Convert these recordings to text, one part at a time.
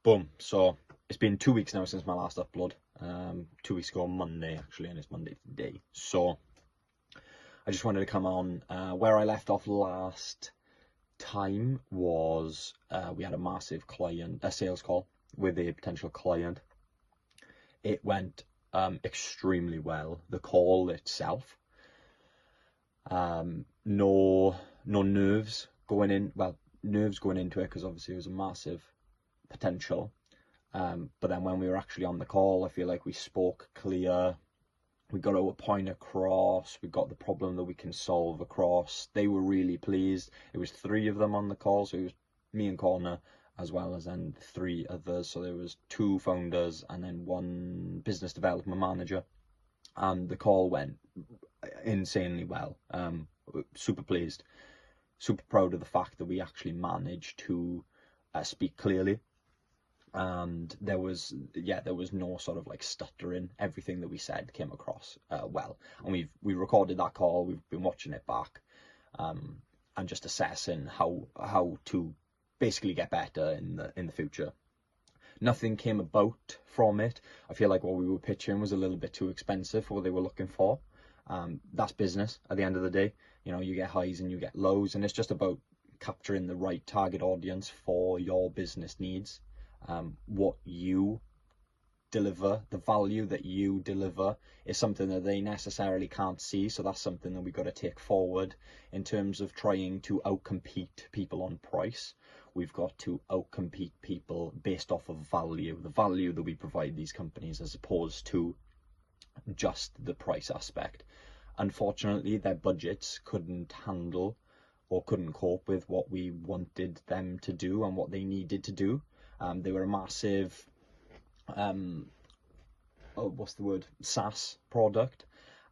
Boom. So it's been 2 weeks now since my last upload. 2 weeks ago on Monday, actually, and it's Monday today. So I just wanted to come on. Where I left off last time was we had a massive sales call with a potential client. It went extremely well. The call itself, no nerves going in. Well, nerves going into it because obviously it was a massive potential. But then when we were actually on the call, I feel like we spoke clear. We got our point across. We got the problem that we can solve across. They were really pleased. It was 3 of them on the call, so it was me and Connor, as well as then 3 others. So there was 2 founders and then 1 business development manager. And the call went insanely well. Super pleased, super proud of the fact that we actually managed to speak clearly. And there was no sort of like stuttering. Everything that we said came across well, and we recorded that call. We've been watching it back, and just assessing how to basically get better in the future. Nothing came about from it. I feel like what we were pitching was a little bit too expensive for what they were looking for. That's business at the end of the day. You know, you get highs and you get lows, and it's just about capturing the right target audience for your business needs. What you deliver, the value that you deliver, is something that they necessarily can't see. So that's something that we've got to take forward in terms of trying to outcompete people on price. We've got to outcompete people based off of value, the value that we provide these companies, as opposed to just the price aspect. Unfortunately, their budgets couldn't handle or couldn't cope with what we wanted them to do and what they needed to do. They were a massive, SaaS product,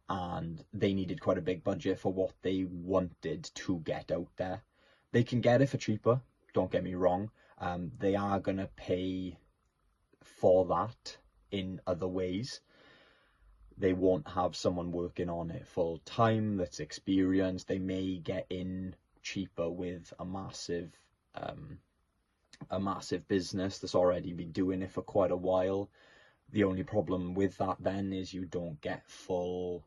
and they needed quite a big budget for what they wanted to get out there. They can get it for cheaper, don't get me wrong. They are going to pay for that in other ways. They won't have someone working on it full time that's experienced. They may get in cheaper with a massive business that's already been doing it for quite a while. The only problem with that then is you don't get full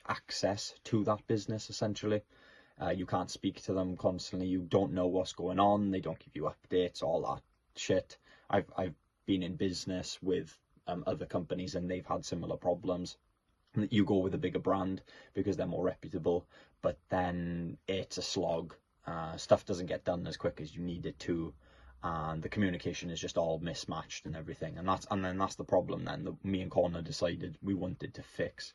access to that business, essentially. You can't speak to them constantly. You don't know what's going on. They don't give you updates, all that shit. I've been in business with other companies, and they've had similar problems. You go with a bigger brand because they're more reputable, but then it's a slog. Stuff doesn't get done as quick as you need it to, and the communication is just all mismatched and everything. And that's the problem then that me and Connor decided we wanted to fix.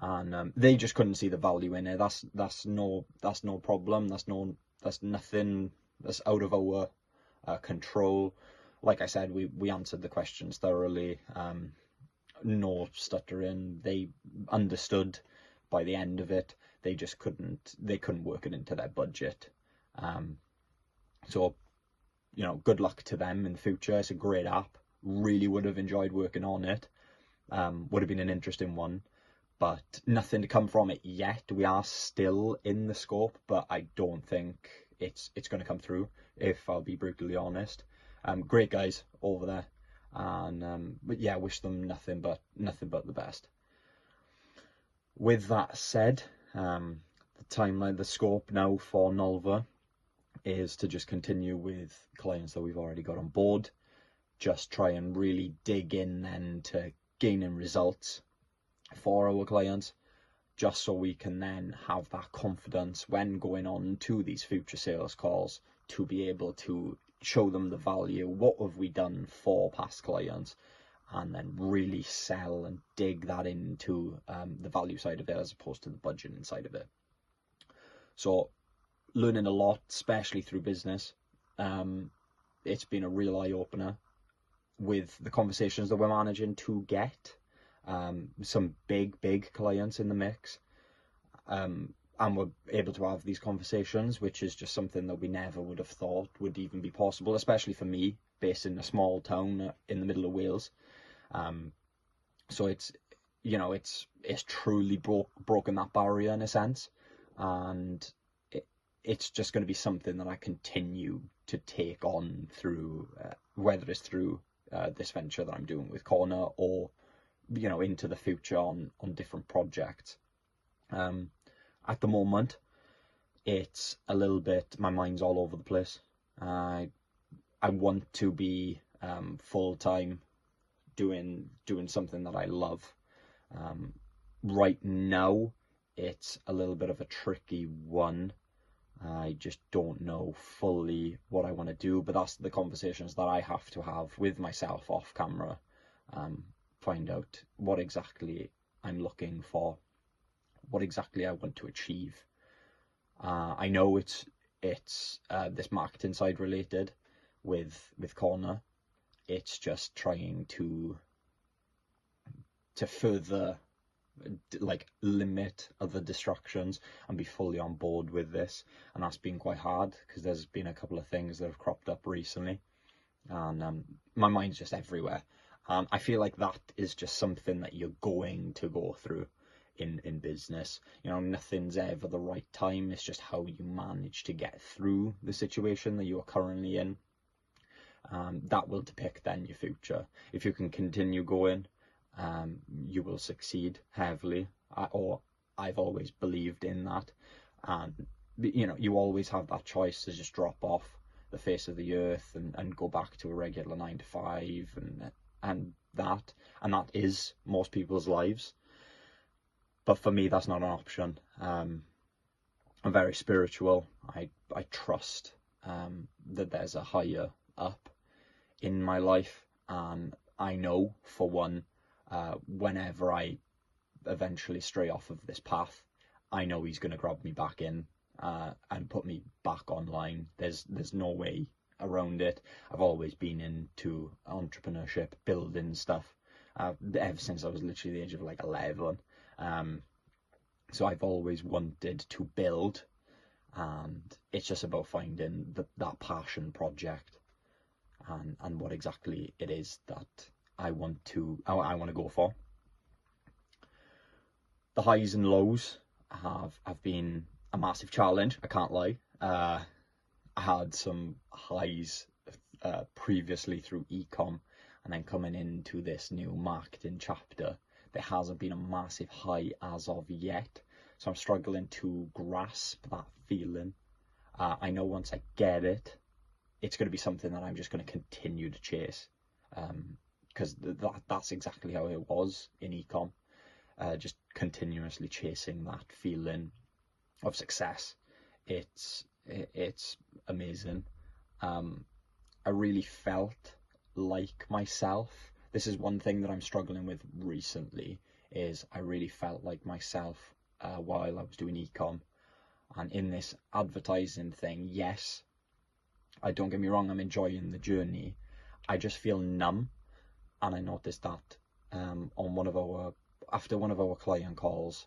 And they just couldn't see the value in it. That's no problem. That's nothing that's out of our control. Like I said, we answered the questions thoroughly. No stuttering. They understood by the end of it. They just couldn't work it into their budget. So, you know, good luck to them in the future. It's a great app. Really would have enjoyed working on it. Would have been an interesting one, but nothing to come from it yet. We are still in the scope, but I don't think it's going to come through, if I'll be brutally honest. Great guys over there, and but yeah, wish them nothing but the best. With that said, the timeline, the scope now for Nolva is to just continue with clients that we've already got on board. Just try and really dig in then to gaining results for our clients, just so we can then have that confidence when going on to these future sales calls to be able to show them the value. What have we done for past clients? And then really sell and dig that into the value side of it, as opposed to the budgeting side of it. So learning a lot, especially through business. It's been a real eye-opener with the conversations that we're managing to get. Some big clients in the mix. And we're able to have these conversations, which is just something that we never would have thought would even be possible, especially for me, based in a small town in the middle of Wales. So it's truly broken that barrier in a sense, and it's just going to be something that I continue to take on through, whether it's through this venture that I'm doing with Corner, or into the future on different projects. At the moment, it's a little bit, my mind's all over the place. I want to be full-time doing something that I love. Right now, it's a little bit of a tricky one. I just don't know fully what I want to do, but that's the conversations that I have to have with myself off camera. Find out what exactly I'm looking for, what exactly I want to achieve. I know it's this marketing side related with Corner. It's just trying to further limit other distractions and be fully on board with this, and that's been quite hard because there's been a couple of things that have cropped up recently, and my mind's just everywhere. I feel like that is just something that you're going to go through in business. Nothing's ever the right time. It's just how you manage to get through the situation that you are currently in. That will depict then your future. If you can continue going, you will succeed heavily, or I've always believed in that. And you always have that choice to just drop off the face of the earth and go back to a regular 9 to 5, and that is most people's lives. But for me, that's not an option. I'm very spiritual. I trust that there's a higher up in my life, and I know, for one, whenever I eventually stray off of this path, I know he's going to grab me back in and put me back online. There's no way around it. I've always been into entrepreneurship, building stuff, ever since I was literally the age of 11. So I've always wanted to build, and it's just about finding that passion project and what exactly it is that I want to go for. The highs and lows have been a massive challenge, I can't lie. I had some highs previously through ecom, and then coming into this new marketing chapter, there hasn't been a massive high as of yet, so I'm struggling to grasp that feeling. I know once I get it, it's going to be something that I'm just going to continue to chase, because that's exactly how it was in ecom, just continuously chasing that feeling of success. It's amazing. I really felt like myself. This is one thing that I'm struggling with recently, is I really felt like myself while I was doing ecom. And in this advertising thing, yes, don't get me wrong, I'm enjoying the journey. I just feel numb, and I noticed that after one of our client calls,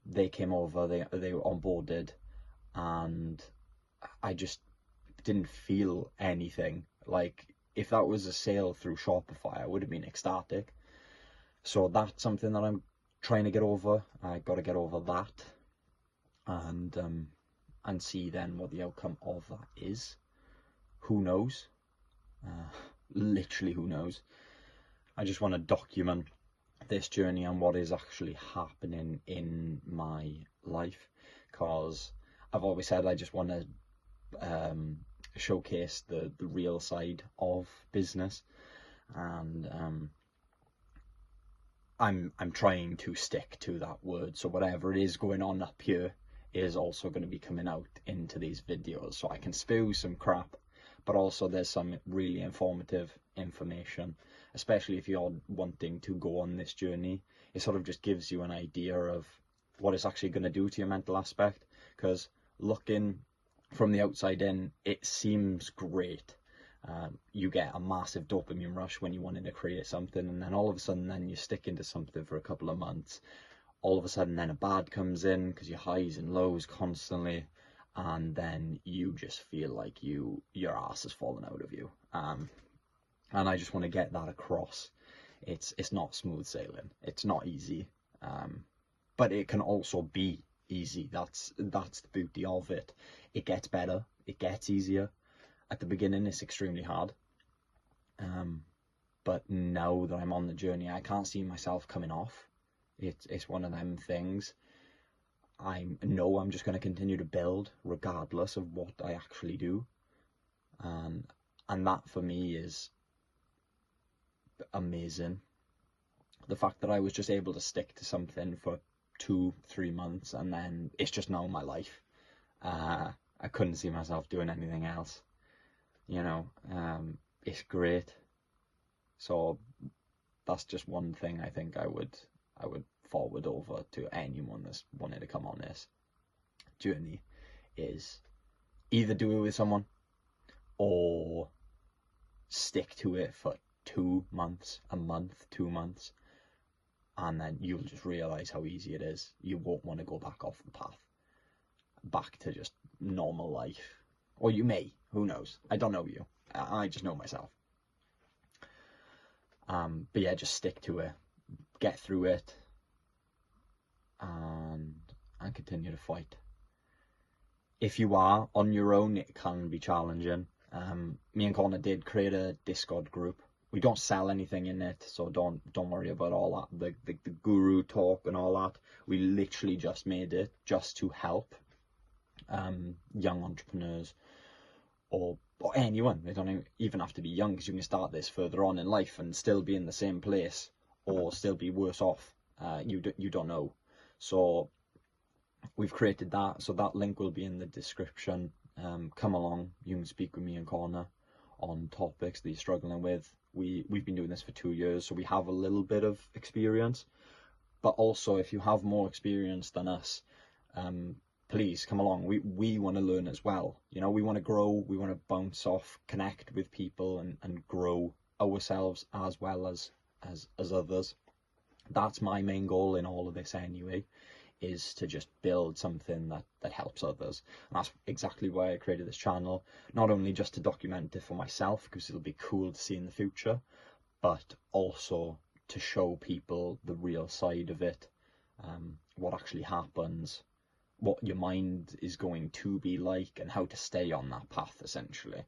they came over, they were onboarded, and I just didn't feel anything. Like, if that was a sale through Shopify, I would have been ecstatic. So that's something that I'm trying to get over. I got to get over that, and see then what the outcome of that is. Who knows? Literally, who knows? I just want to document this journey and what is actually happening in my life, because I've always said I just want to showcase the real side of business, and I'm trying to stick to that word. So whatever it is going on up here is also going to be coming out into these videos, so I can spew some crap, but also there's some really informative information, especially if you're wanting to go on this journey. It sort of just gives you an idea of what it's actually going to do to your mental aspect, because looking from the outside in, it seems great. You get a massive dopamine rush when you're wanting to create something, and then all of a sudden then you're sticking to something for a couple of months. All of a sudden then a bad comes in, because your highs and lows constantly, and then you just feel like your ass is falling out of you. And I just want to get that across. It's not smooth sailing. It's not easy. But it can also be easy. That's the beauty of it. It gets better, it gets easier. At the beginning it's extremely hard, but now that I'm on the journey, I can't see myself coming off. It's one of them things. I know I'm just going to continue to build regardless of what I actually do, and that for me is amazing. The fact that I was just able to stick to something for 2-3 months and then it's just now my life. I couldn't see myself doing anything else, you know. It's great. So that's just one thing I think I would forward over to anyone that's wanting to come on this journey, is either do it with someone or stick to it for 2 months, a month, 2 months, and then you'll just realize how easy it is. You won't want to go back off the path, back to just normal life. Or you may, who knows? I don't know you. I just know myself. But yeah, just stick to it, get through it, and continue to fight. If you are on your own, it can be challenging. Me and Connor did create a Discord group. We don't sell anything in it, so don't worry about all that, the guru talk and all that. We literally just made it just to help young entrepreneurs, or anyone. They don't even have to be young, because you can start this further on in life and still be in the same place or still be worse off. You don't know. So we've created that, so that link will be in the description. Come along, you can speak with me and Connor on topics that you're struggling with. We've been doing this for 2 years, so we have a little bit of experience, but also if you have more experience than us, please come along. We want to learn as well. You know, we want to grow, we want to bounce off, connect with people and grow ourselves as well as others. That's my main goal in all of this anyway, is to just build something that helps others. And that's exactly why I created this channel, not only just to document it for myself, because it'll be cool to see in the future, but also to show people the real side of it, what actually happens, what your mind is going to be like, and how to stay on that path, essentially.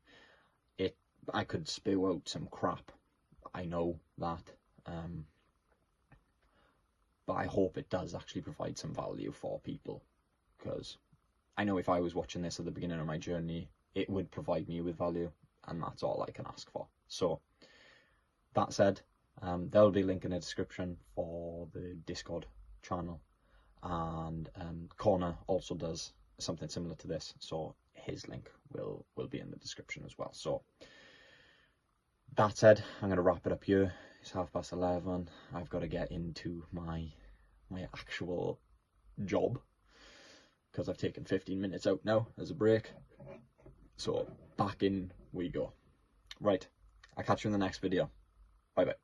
I could spew out some crap, I know that, but I hope it does actually provide some value for people, because I know if I was watching this at the beginning of my journey, it would provide me with value, and that's all I can ask for. So that said, there'll be a link in the description for the Discord channel, and Connor also does something similar to this, so his link will be in the description as well. So that said, I'm going to wrap it up here. It's 11:30. I've got to get into my actual job, because I've taken 15 minutes out now as a break. So back in we go. Right, I'll catch you in the next video. Bye bye.